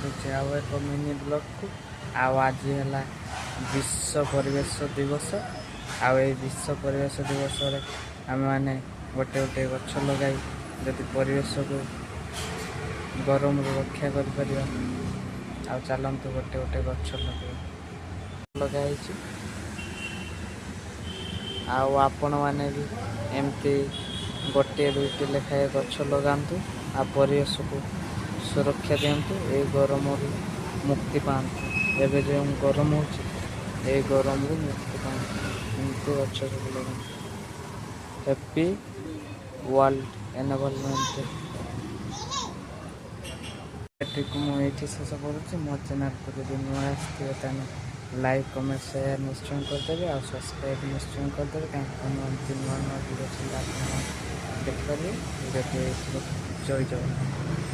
କରୁଛି ଆଉ ଏକ ମିନି ବ୍ଲଗ୍କୁ। ଆଉ ଆଜି ହେଲା ବିଶ୍ୱ ପରିବେଶ ଦିବସ। ଆଉ ଏଇ ବିଶ୍ୱ ପରିବେଶ ଦିବସରେ ଆମେମାନେ ଗୋଟେ ଗୋଟେ ଗଛ ଲଗାଇ ଯଦି ପରିବେଶକୁ ଗରମରୁ ରକ୍ଷା କରିପାରିବା। ଆଉ ଚାଲନ୍ତୁ ଗୋଟେ ଗୋଟେ ଗଛ ଲଗାଇଛି। ଆଉ ଆପଣମାନେ ବି ଏମିତି ଗୋଟିଏ ଦୁଇଟି ଲେଖାଏଁ ଗଛ ଲଗାନ୍ତୁ ଆଉ ପରିବେଶକୁ ସୁରକ୍ଷା ଦିଅନ୍ତୁ। ଏଇ ଗରମରୁ ମୁକ୍ତି ପାଆନ୍ତୁ। ଏବେ ଯେଉଁ ଗରମ ହେଉଛି ଏଇ ଗରମରୁ ମୁକ୍ତି ପାଆନ୍ତୁ। ଏମିତି ଗଛ ସବୁ ଲଗାନ୍ତୁ। ହ୍ୟାପି ୱାର୍ଲ୍ଡ ଏନଭାରନମେଣ୍ଟ ଡେକୁ ମୁଁ ଏଇଠି ଶେଷ କରୁଛି। ମୋ ଚ୍ୟାନେଲକୁ ଯଦି ନୂଆ ଆସିଥିବେ ତାହେଲେ ଲାଇକ୍ କମେଣ୍ଟ ସେୟାର ନିଶ୍ଚୟ କରିଦେବେ ଆଉ ସବସ୍କ୍ରାଇବ୍ ନିଶ୍ଚୟ କରିଦେବେ। କାହିଁକି ମୁଁ ଏମିତି ନୂଆ ନୂଆ ଭିଡ଼ିଓ ଥିଲା ଆପଣ ଦେଖିପାରିବେ। ଭିଡ଼ିଓଟି ଜୟ ଜଗନ୍ନାଥ।